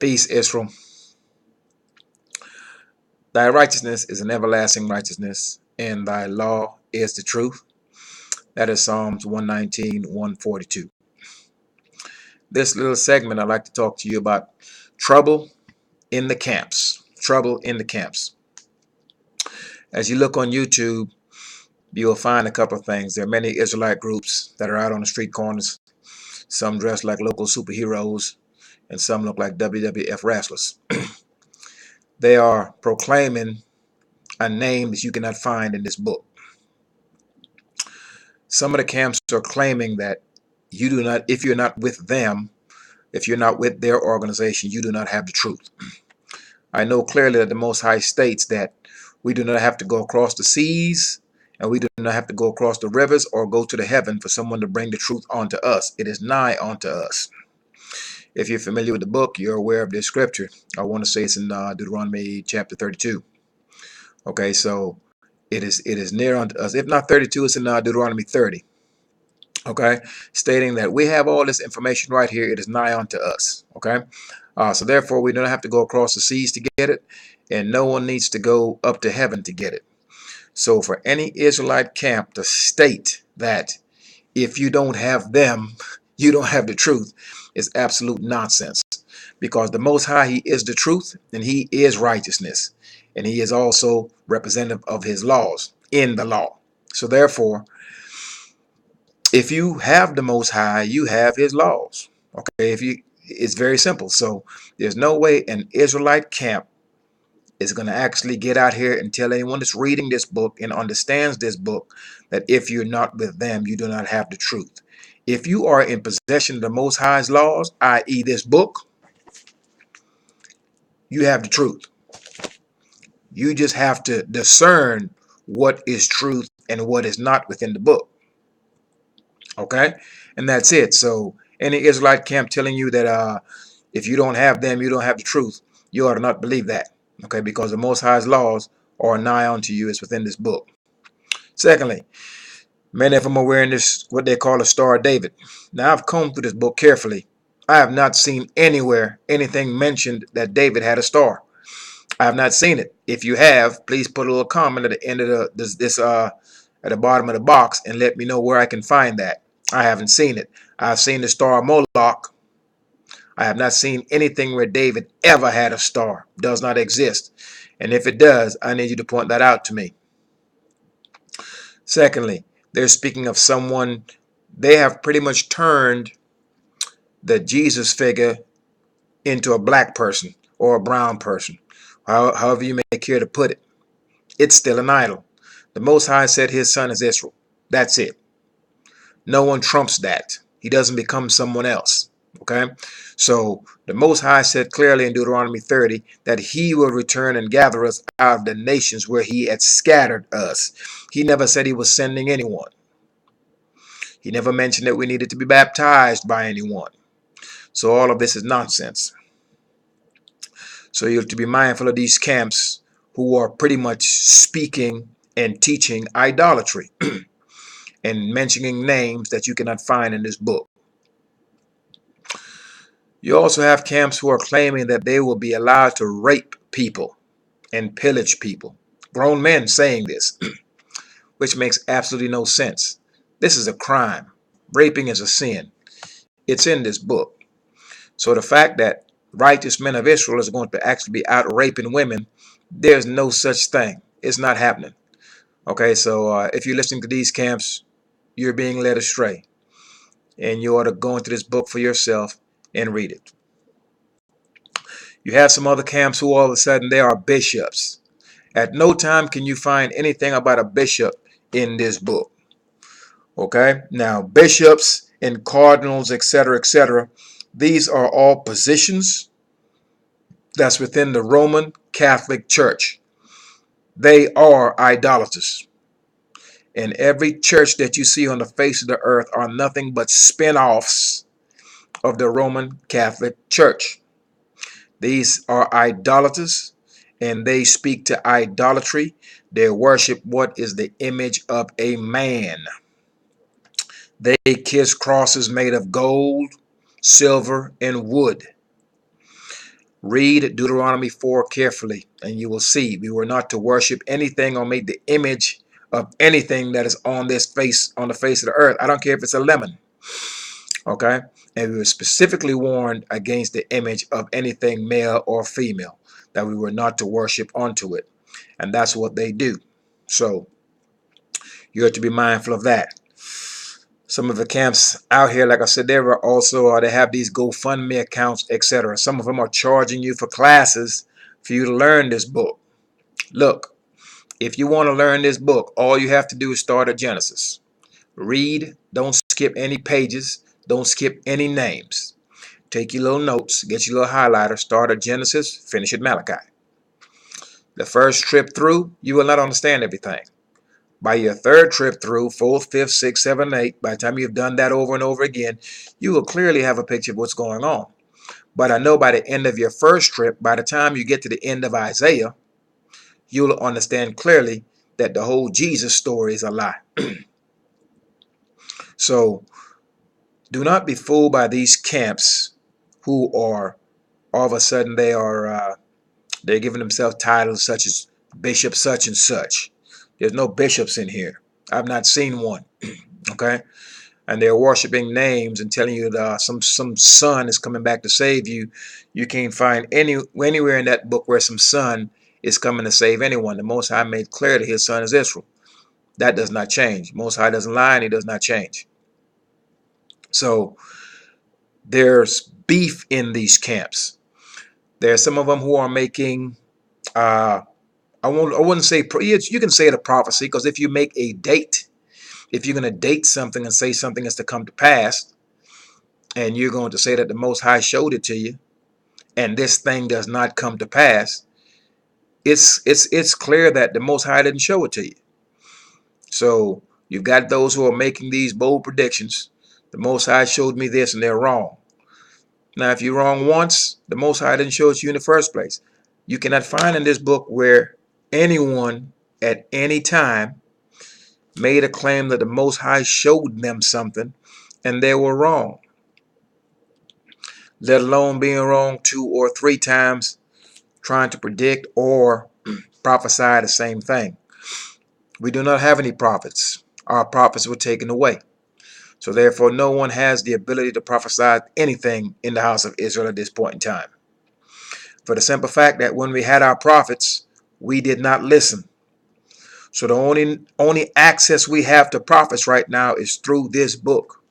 Peace, Israel. Thy righteousness is an everlasting righteousness, and thy law is the truth. That is Psalms 119, 142. This little segment, I'd like to talk to you about trouble in the camps. Trouble in the camps. As you look on YouTube, you will find a couple of things. There are many Israelite groups that are out on the street corners. Some dress like local superheroes, and some look like WWF wrestlers. They are proclaiming a name that you cannot find in this book. Some of the camps are claiming that you do not, if you're not with them, if you're not with their organization, you do not have the truth. I know clearly that the Most High states that we do not have to go across the seas, and we do not have to go across the rivers or go to the heaven for someone to bring the truth onto us. It is nigh unto us. If you're familiar with the book, you're aware of this scripture. I want to say it's in Deuteronomy chapter 32. Okay, so it is near unto us. If not 32, it's in Deuteronomy 30. Okay, stating that we have all this information right here. It is nigh unto us. Okay, so therefore we don't have to go across the seas to get it, and no one needs to go up to heaven to get it. So for any Israelite camp to state that if you don't have them, you don't have the truth, is absolute nonsense. Because the Most High, He is the truth, and He is righteousness, and He is also representative of His laws in the law. So therefore, if you have the Most High, you have His laws. Okay, it's very simple. So there's no way an Israelite camp is going to actually get out here and tell anyone that's reading this book and understands this book that if you're not with them, you do not have the truth. If you are in possession of the Most High's laws, i.e. this book, you have the truth. You just have to discern what is truth and what is not within the book. Okay, and that's it. So any Israelite camp telling you that if you don't have them, you don't have the truth, you ought to not believe that. Okay, because the Most High's laws are nigh unto you. It's within this book. Secondly, many of them are wearing this, what they call a Star of David. Now, I've combed through this book carefully. I have not seen anywhere anything mentioned that David had a star. I have not seen it. If you have, please put a little comment at the end of at the bottom of the box and let me know where I can find that. I haven't seen it. I've seen the Star of Moloch. I have not seen anything where David ever had a star. Does not exist. And if it does, I need you to point that out to me. Secondly, they're speaking of someone, they have pretty much turned the Jesus figure into a black person or a brown person, however you may care to put it. It's still an idol. The Most High said His son is Israel. That's it. No one trumps that. He doesn't become someone else. Okay, so the Most High said clearly in Deuteronomy 30 that He will return and gather us out of the nations where He had scattered us. He never said He was sending anyone. He never mentioned that we needed to be baptized by anyone. So all of this is nonsense. So you have to be mindful of these camps who are pretty much speaking and teaching idolatry and mentioning names that you cannot find in this book. You also have camps who are claiming that they will be allowed to rape people and pillage people. Grown men saying this, which makes absolutely no sense. This is a crime. Raping is a sin. It's in this book. So the fact that righteous men of Israel is going to actually be out raping women, there's no such thing. It's not happening. Okay, so if you're listening to these camps, you're being led astray. And you ought to go into this book for yourself and read it. You have some other camps who all of a sudden they are bishops. At no time can you find anything about a bishop in this book. Okay, now bishops and cardinals, etc., these are all positions that's within the Roman Catholic Church. They are idolaters. And every church that you see on the face of the earth are nothing but spin-offs of the Roman Catholic Church. These are idolaters, and they speak to idolatry. They worship what is the image of a man. They kiss crosses made of gold, silver, and wood. Read Deuteronomy 4 carefully, and you will see we were not to worship anything or make the image of anything that is on the face of the earth. I don't care if it's a lemon. Okay? And we were specifically warned against the image of anything male or female, that we were not to worship unto it. And that's what they do. So you're to be mindful of that. Some of the camps out here, like I said, there are also they have these GoFundMe accounts, etc. Some of them are charging you for classes for you to learn this book. Look, if you want to learn this book, all you have to do is start at Genesis. Read, don't skip any pages, don't skip any names. Take your little notes, get your little highlighter, start at Genesis, finish at Malachi. The first trip through, you will not understand everything. By your third trip through, fourth, fifth, sixth, seventh, eighth, by the time you've done that over and over again, you will clearly have a picture of what's going on. But I know by the end of your first trip, by the time you get to the end of Isaiah, you'll understand clearly that the whole Jesus story is a lie. So do not be fooled by these camps who are all of a sudden they're giving themselves titles such as Bishop such and such. There's no bishops in here. I've not seen one. Okay? And they're worshiping names and telling you that some son is coming back to save you. You can't find anywhere in that book where some son is coming to save anyone. The Most High made clear that his son is Israel. That does not change. Most High doesn't lie and he does not change. So there's beef in these camps. There are some of them who are making I wouldn't say, you can say it a prophecy, because if you make a date, if you're going to date something and say something is to come to pass, and you're going to say that the Most High showed it to you, and this thing does not come to pass, it's clear that the Most High didn't show it to you. So you've got those who are making these bold predictions. The Most High showed me this, and they're wrong. Now, if you're wrong once, the Most High didn't show it to you in the first place. You cannot find in this book where anyone at any time made a claim that the Most High showed them something and they were wrong, let alone being wrong 2 or 3 times trying to predict or prophesy the same thing. We do not have any prophets. Our prophets were taken away. So therefore no one has the ability to prophesy anything in the house of Israel at this point in time. For the simple fact that when we had our prophets, we did not listen. So the only access we have to prophets right now is through this book.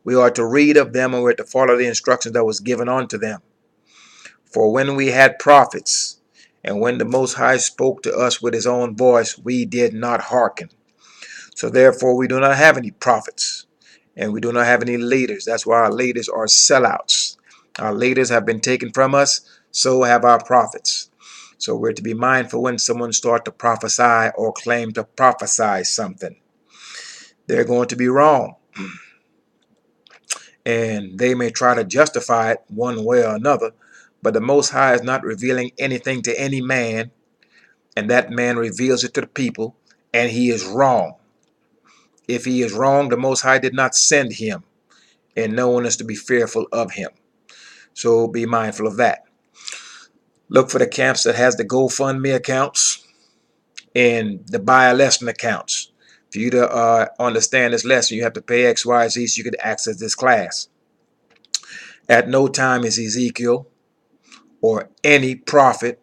We are to read of them and we're to follow the instructions that was given unto them. For when we had prophets, and when the Most High spoke to us with his own voice, we did not hearken. So therefore we do not have any prophets, and we do not have any leaders. That's why our leaders are sellouts. Our leaders have been taken from us, so have our prophets. So we're to be mindful when someone starts to prophesy or claim to prophesy something. They're going to be wrong. And they may try to justify it one way or another, but the Most High is not revealing anything to any man, and that man reveals it to the people, and he is wrong. If he is wrong, the Most High did not send him, and no one is to be fearful of him. So be mindful of that. Look for the camps that has the GoFundMe accounts and the buy a lesson accounts. For you to understand this lesson, you have to pay X, Y, Z so you can access this class. At no time is Ezekiel or any prophet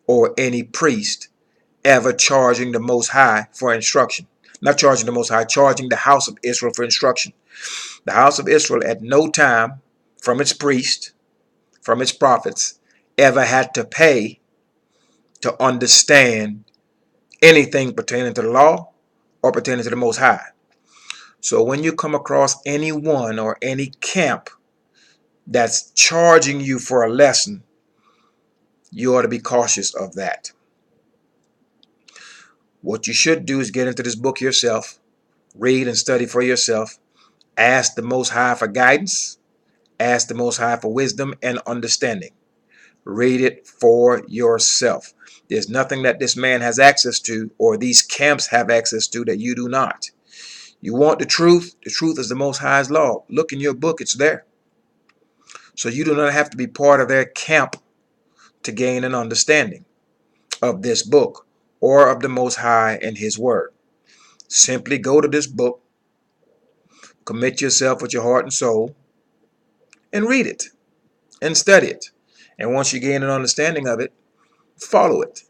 or any priest ever charging the Most High for instruction. Not charging the Most High, charging the house of Israel for instruction. The house of Israel at no time from its priest, from its prophets, ever had to pay to understand anything pertaining to the law or pertaining to the Most High. So when you come across anyone or any camp that's charging you for a lesson, you ought to be cautious of that. What you should do is get into this book yourself, read and study for yourself, ask the Most High for guidance, ask the Most High for wisdom and understanding. Read it for yourself. There's nothing that this man has access to or these camps have access to that you do not. You want the truth? The truth is the Most High's law. Look in your book, it's there. So you do not have to be part of their camp to gain an understanding of this book or of the Most High and His Word. Simply go to this book, commit yourself with your heart and soul, and read it and study it. And once you gain an understanding of it, follow it.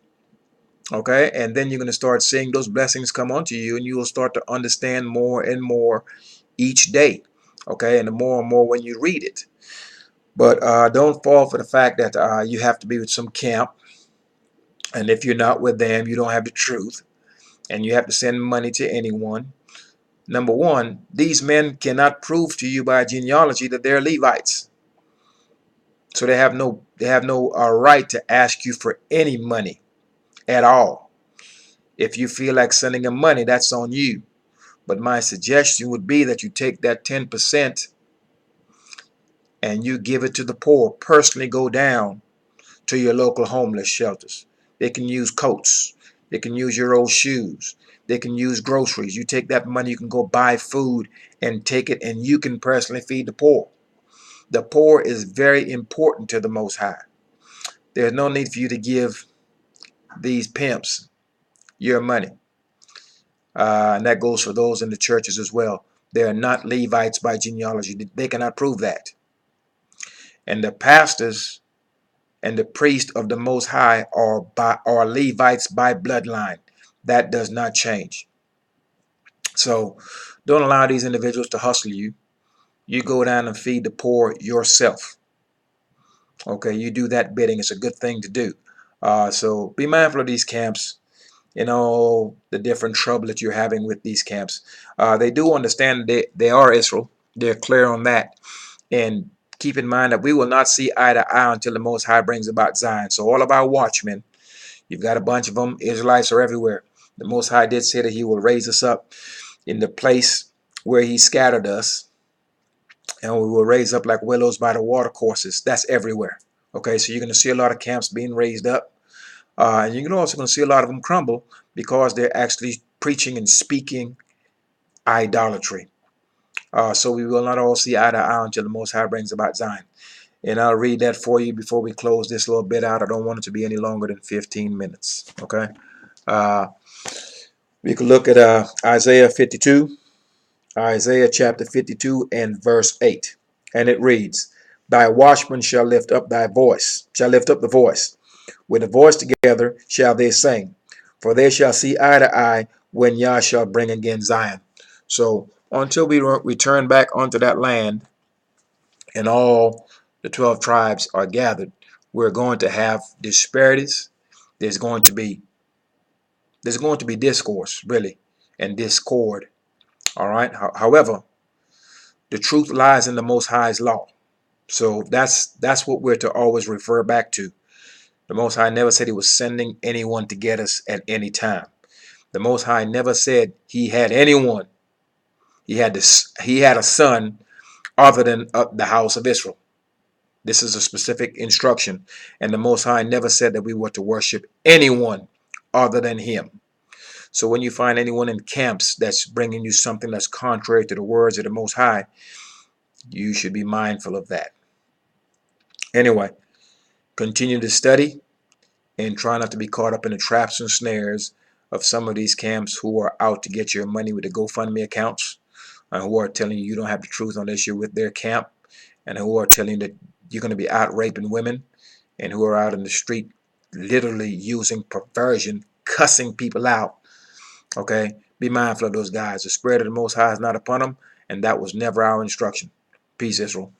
Okay, and then you're going to start seeing those blessings come onto you, and you will start to understand more and more each day. Okay, and the more and more when you read it. But don't fall for the fact that you have to be with some camp, and if you're not with them, you don't have the truth, and you have to send money to anyone. Number one, these men cannot prove to you by genealogy that they're Levites, so they have no right to ask you for any money at all. If you feel like sending them money, that's on you. But my suggestion would be that you take that 10% and you give it to the poor. Personally go down to your local homeless shelters. They can use coats. They can use your old shoes. They can use groceries. You take that money, you can go buy food and take it, and you can personally feed the poor. The poor is very important to the Most High. There's no need for you to give these pimps your money. And that goes for those in the churches as well. They are not Levites by genealogy. They cannot prove that. And the pastors and the priests of the Most High are Levites by bloodline. That does not change. So don't allow these individuals to hustle you. You go down and feed the poor yourself. Okay, you do that bidding. It's a good thing to do. So be mindful of these camps, the different trouble that you're having with these camps. They do understand they are Israel. They're clear on that. And keep in mind that we will not see eye to eye until the Most High brings about Zion. So all of our watchmen, you've got a bunch of them. Israelites are everywhere. The Most High did say that He will raise us up in the place where He scattered us, and we will raise up like willows by the water courses. That's everywhere. Okay, so you're going to see a lot of camps being raised up. And you're also going to see a lot of them crumble because they're actually preaching and speaking idolatry. So we will not all see eye to eye until the Most High brings about Zion. And I'll read that for you before we close this little bit out. I don't want it to be any longer than 15 minutes. Okay. We could look at Isaiah 52, Isaiah chapter 52 and verse 8. And it reads, Thy watchman shall lift up the voice. With a voice together shall they sing, for they shall see eye to eye when Yah shall bring again Zion. So until we return back onto that land and all the 12 tribes are gathered, we're going to have disparities. There's going to be discourse, really, and discord. All right. However, the truth lies in the Most High's law. So that's what we're to always refer back to. The Most High never said He was sending anyone to get us at any time. The Most High never said He had anyone. He had a son other than the house of Israel. This is a specific instruction, and the Most High never said that we were to worship anyone other than Him. So when you find anyone in camps that's bringing you something that's contrary to the words of the Most High, you should be mindful of that. Anyway, continue to study and try not to be caught up in the traps and snares of some of these camps who are out to get your money with the GoFundMe accounts, and who are telling you don't have the truth on this. You're with their camp, and who are telling you that you're going to be out raping women, and who are out in the street literally using perversion, cussing people out. Okay, be mindful of those guys. The spirit of the Most High is not upon them, and that was never our instruction. Peace, Israel.